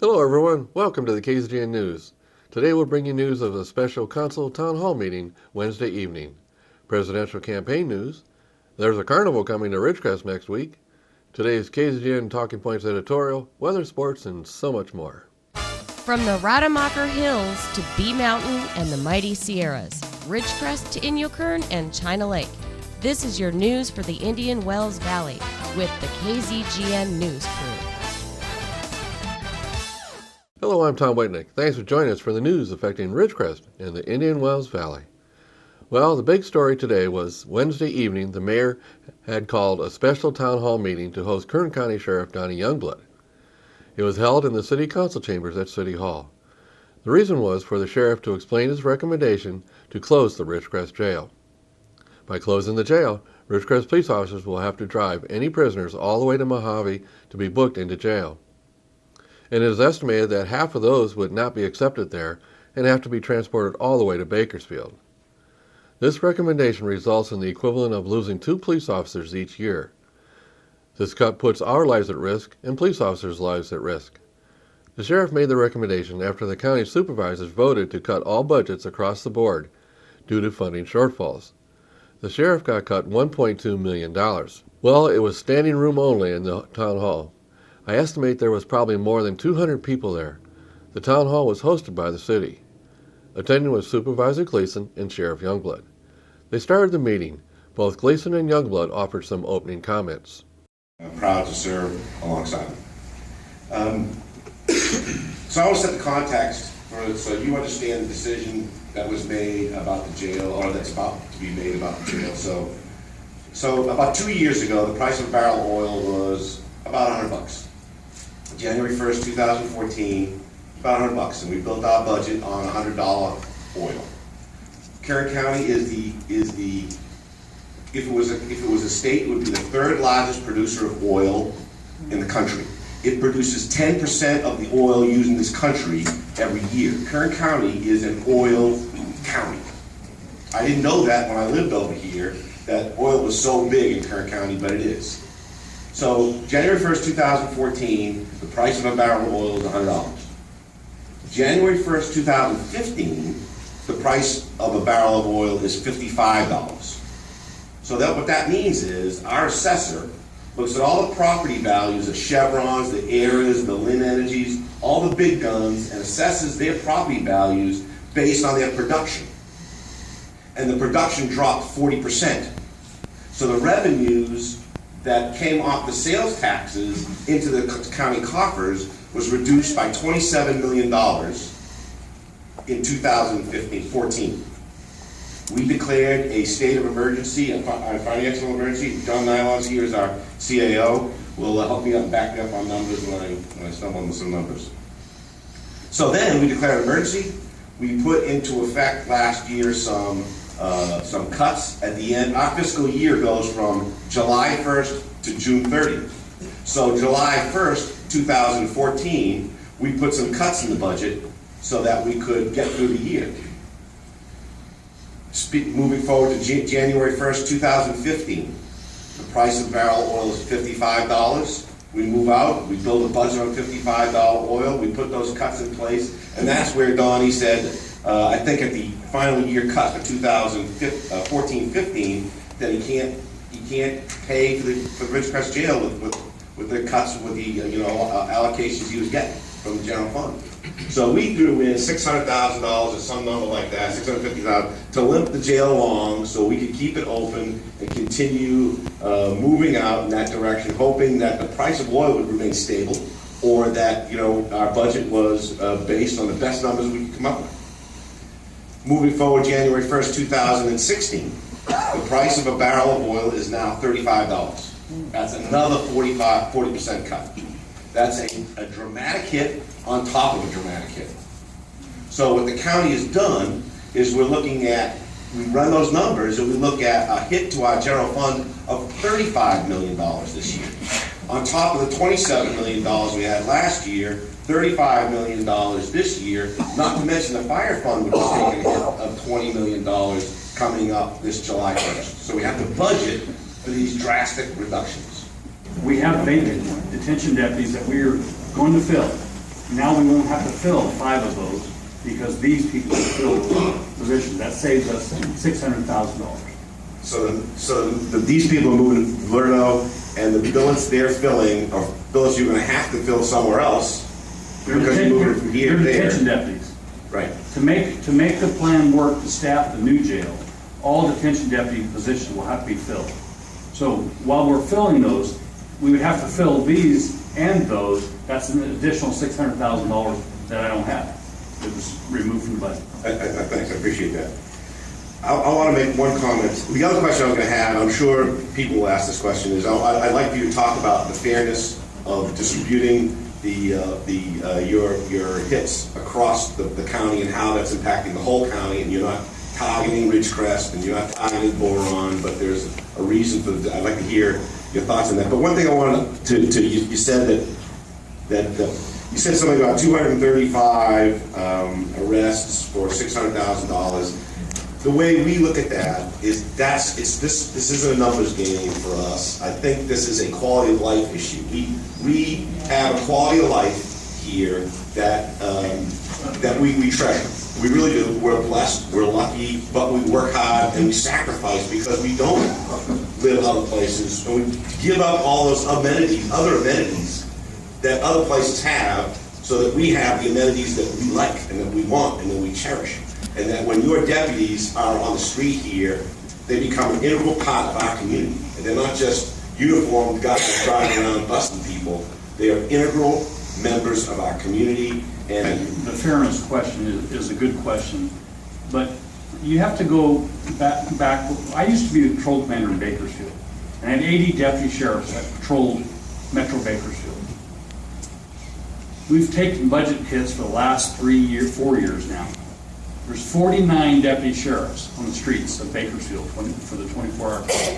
Hello everyone, welcome to the KZGN News. Today we'll bring you news of a special council town hall meeting Wednesday evening. Presidential campaign news. There's a carnival coming to Ridgecrest next week. Today's KZGN Talking Points editorial, weather, sports, and so much more. From the Rademacher Hills to Bee Mountain and the mighty Sierras, Ridgecrest to Inyokern and China Lake. This is your news for the Indian Wells Valley with the KZGN News Crew. Hello, I'm Tom Whitnick. Thanks for joining us for the news affecting Ridgecrest and the Indian Wells Valley. Well, the big story today was Wednesday evening the mayor had called a special town hall meeting to host Kern County Sheriff Donnie Youngblood. It was held in the city council chambers at City Hall. The reason was for the sheriff to explain his recommendation to close the Ridgecrest jail. By closing the jail, Ridgecrest police officers will have to drive any prisoners all the way to Mojave to be booked into jail. And it is estimated that half of those would not be accepted there and have to be transported all the way to Bakersfield. This recommendation results in the equivalent of losing 2 police officers each year. This cut puts our lives at risk and police officers' lives at risk. The sheriff made the recommendation after the county supervisors voted to cut all budgets across the board due to funding shortfalls. The sheriff got cut $1.2 million. Well, it was standing room only in the town hall. I estimate there was probably more than 200 people there. The town hall was hosted by the city. Attending was Supervisor Gleason and Sheriff Youngblood. They started the meeting. Both Gleason and Youngblood offered some opening comments. I'm proud to serve alongside them. So I want to set the context so you understand the decision that was made about the jail, or that's about to be made about the jail. So about 2 years ago, the price of a barrel of oil was about $100. January 1st, 2014, about $100, and we built our budget on $100 oil. Kern County is the if it was a state, it would be the 3rd largest producer of oil in the country. It produces 10% of the oil used in this country every year. Kern County is an oil county. I didn't know that when I lived over here, that oil was so big in Kern County, but it is. So January 1st, 2014, the price of a barrel of oil is $100. January 1st, 2015, the price of a barrel of oil is $55. So what that means is our assessor looks at all the property values of Chevrons, the Ares, the Lynn Energies, all the big guns, and assesses their property values based on their production. And the production dropped 40%. So the revenues that came off the sales taxes into the county coffers was reduced by $27 million in 2014. We declared a state of emergency, a financial emergency. John Nylon's here is our CAO. Will help me back me up on numbers when I stumble on some numbers. So then we declared an emergency. We put into effect last year some cuts at the end. Our fiscal year goes from July 1st to June 30th. So July 1st, 2014, we put some cuts in the budget so that we could get through the year. Moving forward to January 1st, 2015, the price of a barrel of oil is $55. We move out, we build a budget on $55 oil, we put those cuts in place, and that's where Donnie said, I think at the final year cut for 2014-15, that he can't pay for the Ridgecrest jail with the cuts, with the allocations he was getting from the general fund. So we threw in $600,000 or some number like that, $650,000, to limp the jail along so we could keep it open and continue moving out in that direction, hoping that the price of oil would remain stable, or that our budget was based on the best numbers we could come up with. Moving forward, January 1st, 2016, the price of a barrel of oil is now $35. That's another 40% cut. That's a dramatic hit on top of a dramatic hit. So what the county has done is we run those numbers and we look at a hit to our general fund of $35 million this year. On top of the $27 million we had last year, $35 million this year, not to mention the fire fund, which is taking a hit of $20 million coming up this July 1st. So we have to budget for these drastic reductions. We have vacant detention deputies that we're going to fill. Now we won't have to fill 5 of those because these people fill those positions. That saves us $600,000. So these people are moving to Lerdo, and the billets they're filling are billets you're going to have to fill somewhere else because you're moving from here to there. Detention deputies. Right. To make the plan work to staff the new jail, all detention deputy positions will have to be filled. So while we're filling those, we would have to fill these and those. That's an additional $600,000 that I don't have. It was removed from the budget. Thanks, I appreciate that. I want to make one comment. The other question I was going to have, I'm sure people will ask this question, is I'd like you to talk about the fairness of distributing your hits across the county and how that's impacting the whole county, and you're not targeting Ridgecrest and you're not targeting Boron, but there's a reason for that. I'd like to hear your thoughts on that. But one thing I wanted to you said that you said something about 235 arrests for $600,000. The way we look at that is this isn't a numbers game for us. I think this is a quality of life issue. We have a quality of life here that we treasure. We really do. We're blessed, we're lucky, but we work hard and we sacrifice because we don't live other places, and we give up all those amenities, other amenities that other places have, so that we have the amenities that we like and that we want and that we cherish. And that when your deputies are on the street here, they become an integral part of our community. And they're not just uniformed guys driving around busting people. They are integral members of our community. And the fairness question is a good question, but you have to go back. I used to be the patrol commander in Bakersfield, and I had 80 deputy sheriffs that patrolled Metro Bakersfield. We've taken budget hits for the last 4 years now. There's 49 deputy sheriffs on the streets of Bakersfield for the 24-hour call.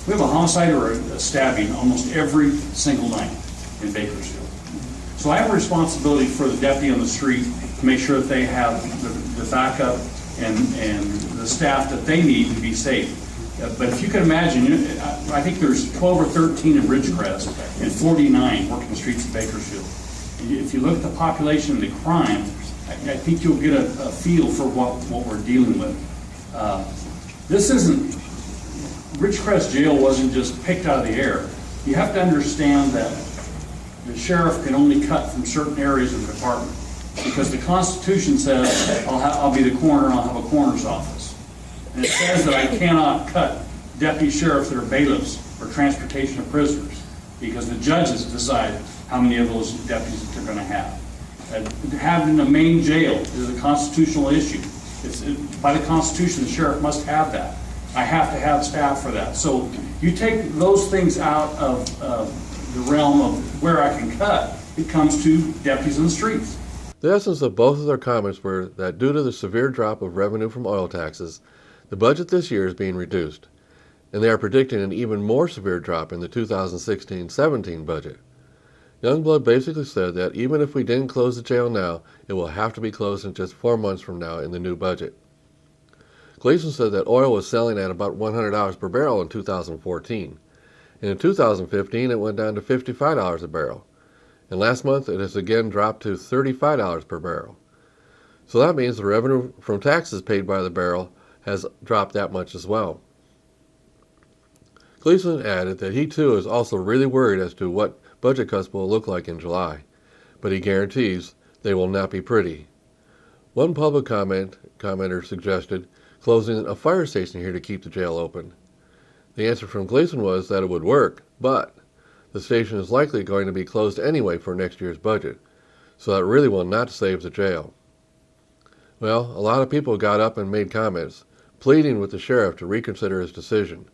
We have a homicide or a stabbing almost every single night in Bakersfield. So I have a responsibility for the deputy on the street to make sure that they have the backup and the staff that they need to be safe. But if you can imagine, I think there's 12 or 13 in Ridgecrest and 49 working the streets of Bakersfield. If you look at the population and the crime, I think you'll get a feel for what we're dealing with. This isn't, Ridgecrest Jail wasn't just picked out of the air. You have to understand that the sheriff can only cut from certain areas of the department because the Constitution says I'll be the coroner and I'll have a coroner's office. And it says that I cannot cut deputy sheriffs that are bailiffs or transportation of prisoners because the judges decide how many of those deputies that they're going to have. Having a main jail is a constitutional issue. By the Constitution, the sheriff must have that. I have to have staff for that. So you take those things out of the realm of where I can cut, it comes to deputies on the streets. The essence of both of their comments were that due to the severe drop of revenue from oil taxes, the budget this year is being reduced, and they are predicting an even more severe drop in the 2016-17 budget. Youngblood basically said that even if we didn't close the jail now, it will have to be closed in just 4 months from now in the new budget. Gleason said that oil was selling at about $100 per barrel in 2014. And in 2015, it went down to $55 a barrel. And last month, it has again dropped to $35 per barrel. So that means the revenue from taxes paid by the barrel has dropped that much as well. Gleason added that he too is also really worried as to what budget cuts will look like in July, but he guarantees they will not be pretty. One public commenter suggested closing a fire station here to keep the jail open. The answer from Gleason was that it would work, but the station is likely going to be closed anyway for next year's budget, so that really will not save the jail. Well, a lot of people got up and made comments, pleading with the sheriff to reconsider his decision.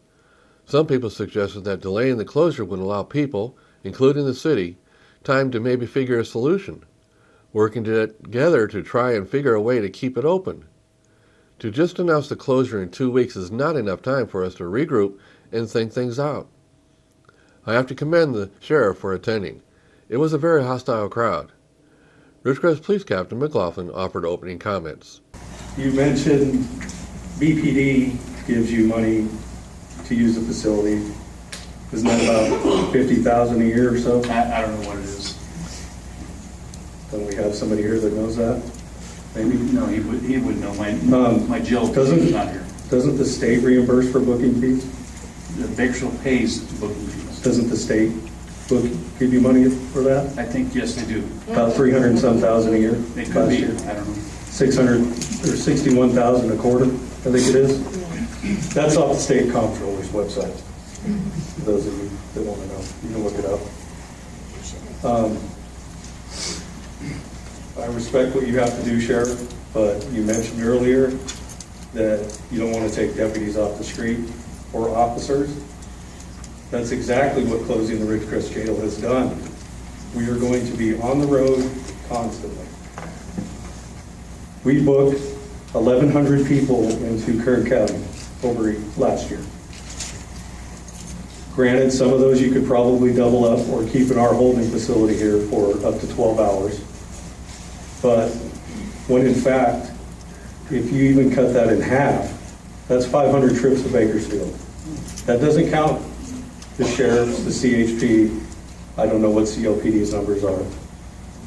Some people suggested that delaying the closure would allow people, including the city, time to maybe figure a solution, working together to try and figure a way to keep it open. To just announce the closure in 2 weeks is not enough time for us to regroup and think things out. I have to commend the sheriff for attending. It was a very hostile crowd. Ridgecrest Police Captain McLaughlin offered opening comments. You mentioned BPD gives you money to use the facility. Isn't that about $50,000 a year or so? I don't know what it is. Don't we have somebody here that knows that? Maybe? No, he would know. My jail is Doesn't- not here. Doesn't the state reimburse for booking fees? The Bakersfield pays booking fees. Doesn't the state give you money for that? I think, yes, they do. About 300 and some thousand a year? It could last be, year. I don't know. 600 or 61,000 a quarter, I think it is. That's off the state comptroller's website. For those of you that want to know, you can look it up. I respect what you have to do, Sheriff, but you mentioned earlier that you don't want to take deputies off the street or officers. That's exactly what closing the Ridgecrest Jail has done. We are going to be on the road constantly. We booked 1,100 people into Kern County over last year. Granted, some of those you could probably double up or keep in our holding facility here for up to 12 hours. But when in fact, if you even cut that in half, that's 500 trips to Bakersfield. That doesn't count the sheriffs, the CHP, I don't know what CLPD's numbers are,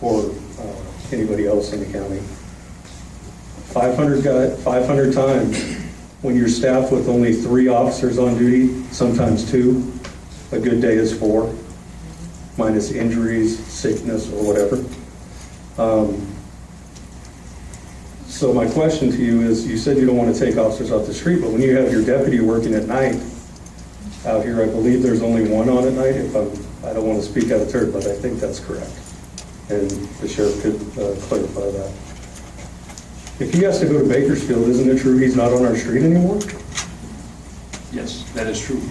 or anybody else in the county. 500 times when you're staffed with only 3 officers on duty, sometimes 2, a good day is 4, minus injuries, sickness, or whatever. So my question to you is, you said you don't want to take officers off the street, but when you have your deputy working at night out here, I believe there's only one on at night. I don't want to speak out of turn, but I think that's correct. And the sheriff could clarify that. If he has to go to Bakersfield, isn't it true he's not on our street anymore? Yes, that is true.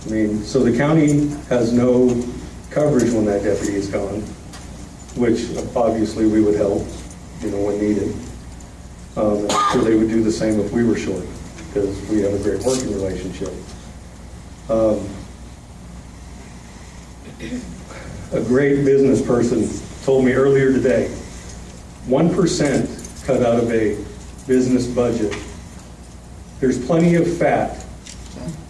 I mean, so the county has no coverage when that deputy is gone, which obviously we would help, when needed. I'm sure they would do the same if we were short, because we have a great working relationship. A great business person told me earlier today, 1% cut out of a business budget. There's plenty of fat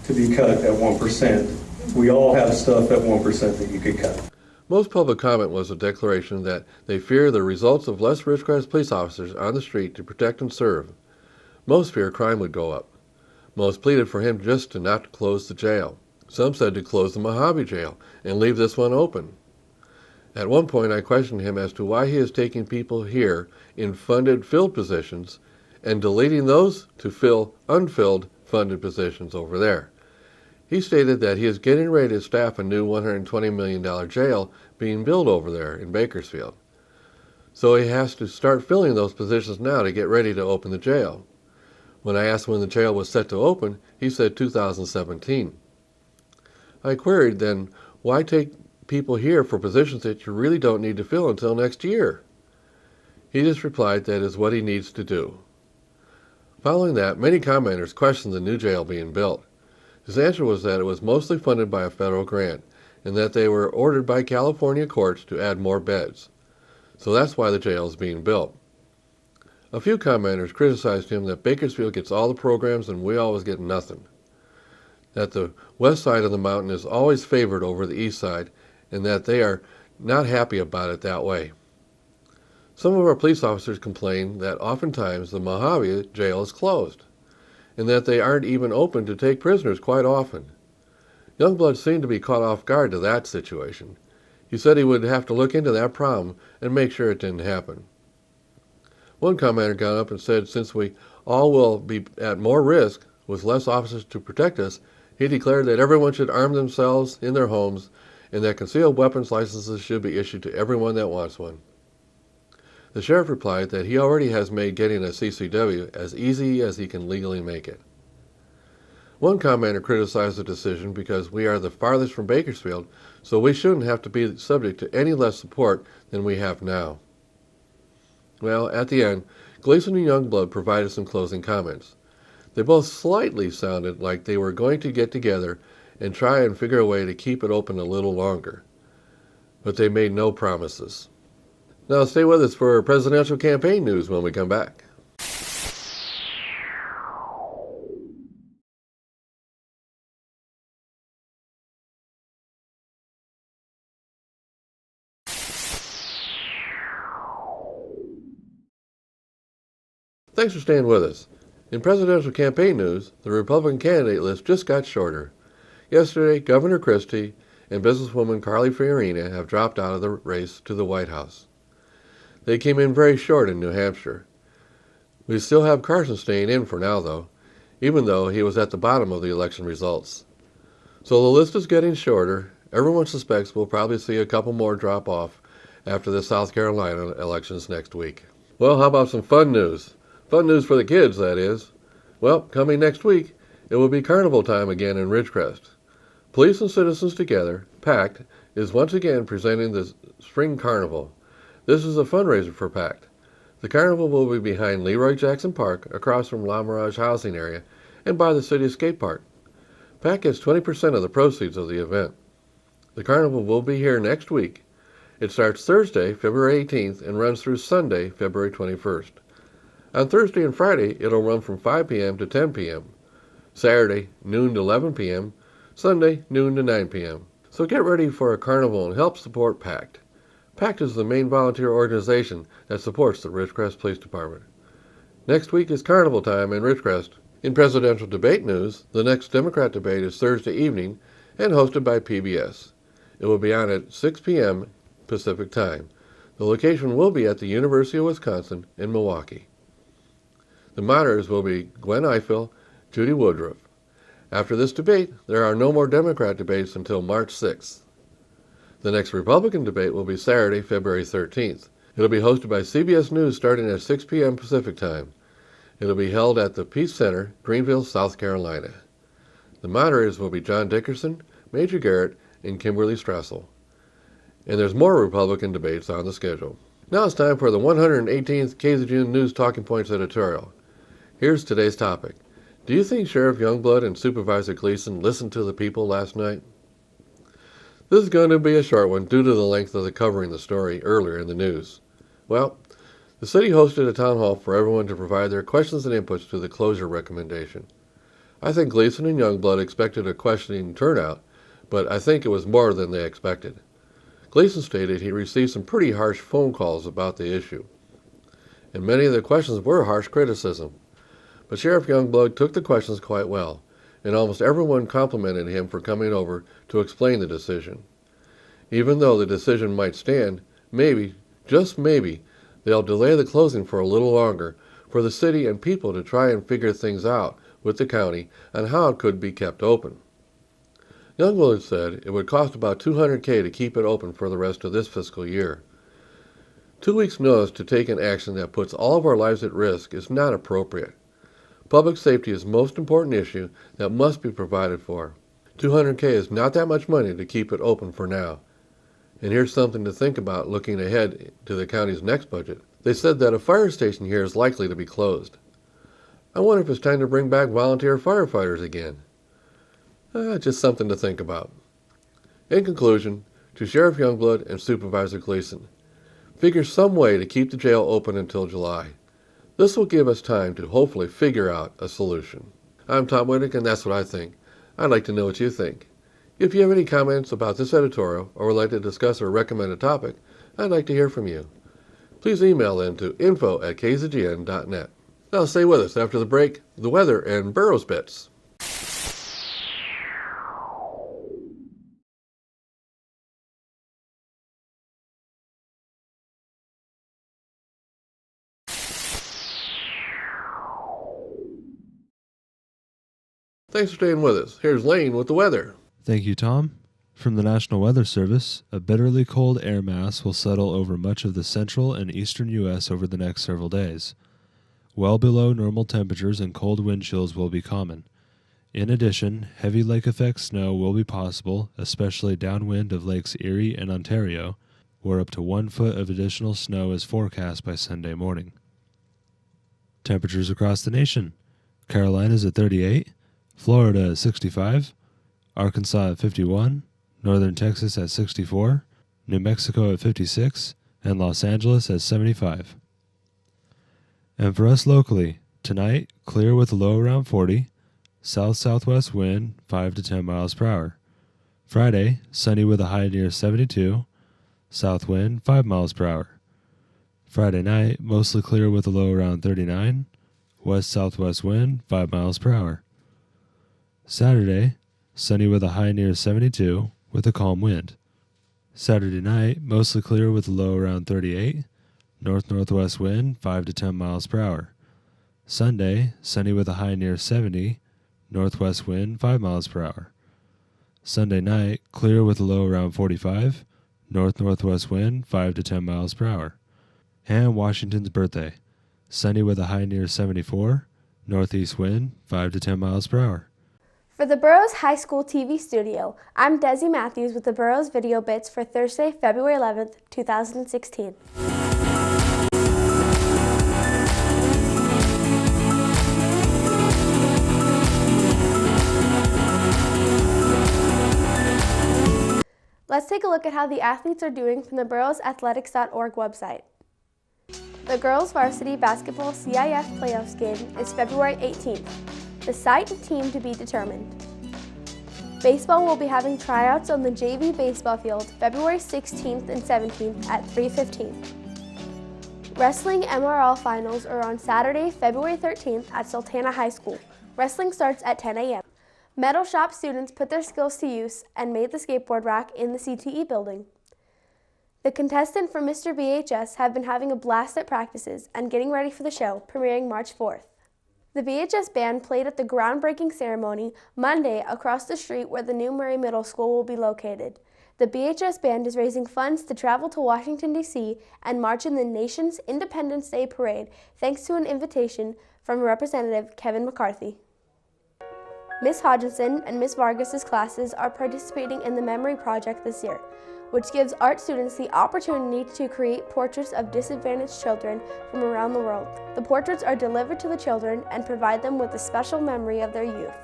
to be cut at 1%. We all have stuff at 1% that you could cut. Most public comment was a declaration that they fear the results of less Ridgecrest police officers on the street to protect and serve. Most fear crime would go up. Most pleaded for him just to not close the jail. Some said to close the Mojave jail and leave this one open. At one point I questioned him as to why he is taking people here in funded filled positions and deleting those to fill unfilled funded positions over there. He stated that he is getting ready to staff a new $120 million jail being built over there in Bakersfield. So he has to start filling those positions now to get ready to open the jail. When I asked when the jail was set to open, he said 2017. I queried then, why take people here for positions that you really don't need to fill until next year? He just replied that is what he needs to do. Following that, many commenters questioned the new jail being built. His answer was that it was mostly funded by a federal grant, and that they were ordered by California courts to add more beds. So that's why the jail is being built. A few commenters criticized him that Bakersfield gets all the programs and we always get nothing. That the west side of the mountain is always favored over the east side, and that they are not happy about it that way. Some of our police officers complain that oftentimes the Mojave jail is closed, and that they aren't even open to take prisoners quite often. Youngblood seemed to be caught off guard to that situation. He said he would have to look into that problem and make sure it didn't happen. One commenter got up and said since we all will be at more risk with less officers to protect us, he declared that everyone should arm themselves in their homes and that concealed weapons licenses should be issued to everyone that wants one. The sheriff replied that he already has made getting a CCW as easy as he can legally make it. One commenter criticized the decision because we are the farthest from Bakersfield, so we shouldn't have to be subject to any less support than we have now. Well, at the end, Gleason and Youngblood provided some closing comments. They both slightly sounded like they were going to get together and try and figure a way to keep it open a little longer. But they made no promises. Now stay with us for presidential campaign news when we come back. Thanks for staying with us. In presidential campaign news, the Republican candidate list just got shorter. Yesterday, Governor Christie and businesswoman Carly Fiorina have dropped out of the race to the White House. They came in very short in New Hampshire. We still have Carson staying in for now, though, even though he was at the bottom of the election results. So the list is getting shorter. Everyone suspects we'll probably see a couple more drop off after the South Carolina elections next week. Well, how about some fun news? Fun news for the kids, that is. Well, coming next week, it will be carnival time again in Ridgecrest. Police and citizens together, PACT, is once again presenting the Spring Carnival. This is a fundraiser for PACT. The carnival will be behind Leroy Jackson Park, across from La Mirage housing area, and by the city skate park. PACT gets 20% of the proceeds of the event. The carnival will be here next week. It starts Thursday, February 18th, and runs through Sunday, February 21st. On Thursday and Friday, it'll run from 5 p.m. to 10 p.m. Saturday, noon to 11 p.m. Sunday, noon to 9 p.m. So get ready for a carnival and help support PACT. PACT is the main volunteer organization that supports the Ridgecrest Police Department. Next week is carnival time in Ridgecrest. In presidential debate news, the next Democrat debate is Thursday evening and hosted by PBS. It will be on at 6 p.m. Pacific Time. The location will be at the University of Wisconsin in Milwaukee. The moderators will be Gwen Ifill, Judy Woodruff. After this debate, there are no more Democrat debates until March 6th. The next Republican debate will be Saturday, February 13th. It'll be hosted by CBS News starting at 6 p.m. Pacific Time. It'll be held at the Peace Center, Greenville, South Carolina. The moderators will be John Dickerson, Major Garrett, and Kimberly Strassel. And there's more Republican debates on the schedule. Now it's time for the 118th KZGN News Talking Points editorial. Here's today's topic. Do you think Sheriff Youngblood and Supervisor Gleason listened to the people last night? This is going to be a short one due to the length of the covering the story earlier in the news. Well, the city hosted a town hall for everyone to provide their questions and inputs to the closure recommendation. I think Gleason and Youngblood expected a questioning turnout, but I think it was more than they expected. Gleason stated he received some pretty harsh phone calls about the issue, and many of the questions were harsh criticism. But Sheriff Youngblood took the questions quite well, and almost everyone complimented him for coming over to explain the decision. Even though the decision might stand, maybe, just maybe, they'll delay the closing for a little longer for the city and people to try and figure things out with the county on how it could be kept open. Youngblood said it would cost about $200,000 to keep it open for the rest of this fiscal year. 2 weeks' notice to take an action that puts all of our lives at risk is not appropriate. Public safety is the most important issue that must be provided for. $200,000 is not that much money to keep it open for now. And here's something to think about looking ahead to the county's next budget. They said that a fire station here is likely to be closed. I wonder if it's time to bring back volunteer firefighters again. Just something to think about. In conclusion, to Sheriff Youngblood and Supervisor Gleason, figure some way to keep the jail open until July. This will give us time to hopefully figure out a solution. I'm Tom Whittick, and that's what I think. I'd like to know what you think. If you have any comments about this editorial or would like to discuss or recommend a topic, I'd like to hear from you. Please email them to info@kzgn.net. Now stay with us after the break, the weather, and Burrows Bits. Thanks for staying with us. Here's Lane with the weather. Thank you, Tom. From the National Weather Service, a bitterly cold air mass will settle over much of the central and eastern U.S. over the next several days. Well below normal temperatures and cold wind chills will be common. In addition, heavy lake effect snow will be possible, especially downwind of Lakes Erie and Ontario, where up to 1 foot of additional snow is forecast by Sunday morning. Temperatures across the nation. Carolinas at 38, Florida at 65, Arkansas at 51, northern Texas at 64, New Mexico at 56, and Los Angeles at 75. And for us locally, tonight, clear with a low around 40, south-southwest wind 5 to 10 miles per hour. Friday, sunny with a high near 72, south wind 5 miles per hour. Friday night, mostly clear with a low around 39, West-southwest wind 5 miles per hour. Saturday, sunny with a high near 72 with a calm wind. Saturday night, mostly clear with a low around 38. North-northwest wind 5 to 10 miles per hour. Sunday, sunny with a high near 70. Northwest wind 5 miles per hour. Sunday night, clear with a low around 45. North-northwest wind 5 to 10 miles per hour. And Washington's birthday. Sunny with a high near 74. Northeast wind 5 to 10 miles per hour. For the Burroughs High School TV studio, I'm Desi Matthews with the Burroughs Video Bits for Thursday, February 11th, 2016. Let's take a look at how the athletes are doing from the burrowsathletics.org website. The girls varsity basketball CIF playoffs game is February 18th. The site and team to be determined. Baseball will be having tryouts on the JV baseball field February 16th and 17th at 3:15. Wrestling MRL finals are on Saturday, February 13th at Sultana High School. Wrestling starts at 10 a.m. Metal shop students put their skills to use and made the skateboard rack in the CTE building. The contestant from Mr. VHS have been having a blast at practices and getting ready for the show, premiering March 4th. The VHS band played at the groundbreaking ceremony Monday across the street where the new Murray Middle School will be located. The VHS band is raising funds to travel to Washington, D.C. and march in the nation's Independence Day parade thanks to an invitation from Representative Kevin McCarthy. Miss Hodgson and Miss Vargas's classes are participating in the Memory Project this year, which gives art students the opportunity to create portraits of disadvantaged children from around the world. The portraits are delivered to the children and provide them with a special memory of their youth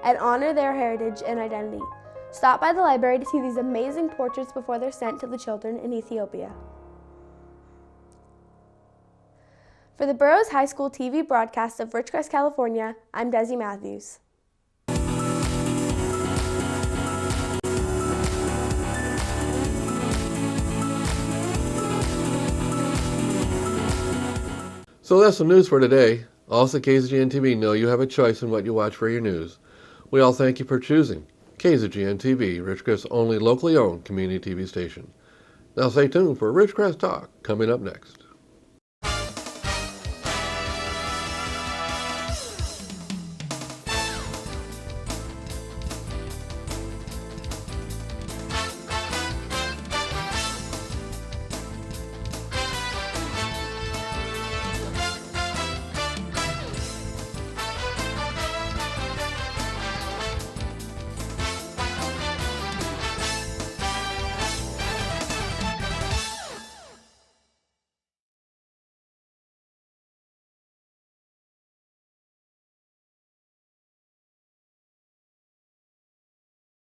and honor their heritage and identity. Stop by the library to see these amazing portraits before they're sent to the children in Ethiopia. For the Burroughs High School TV broadcast of Ridgecrest, California, I'm Desi Matthews. So that's the news for today. Also, KZGN-TV know you have a choice in what you watch for your news. We all thank you for choosing KZGN-TV, Ridgecrest's only locally owned community TV station. Now stay tuned for Ridgecrest Talk coming up next.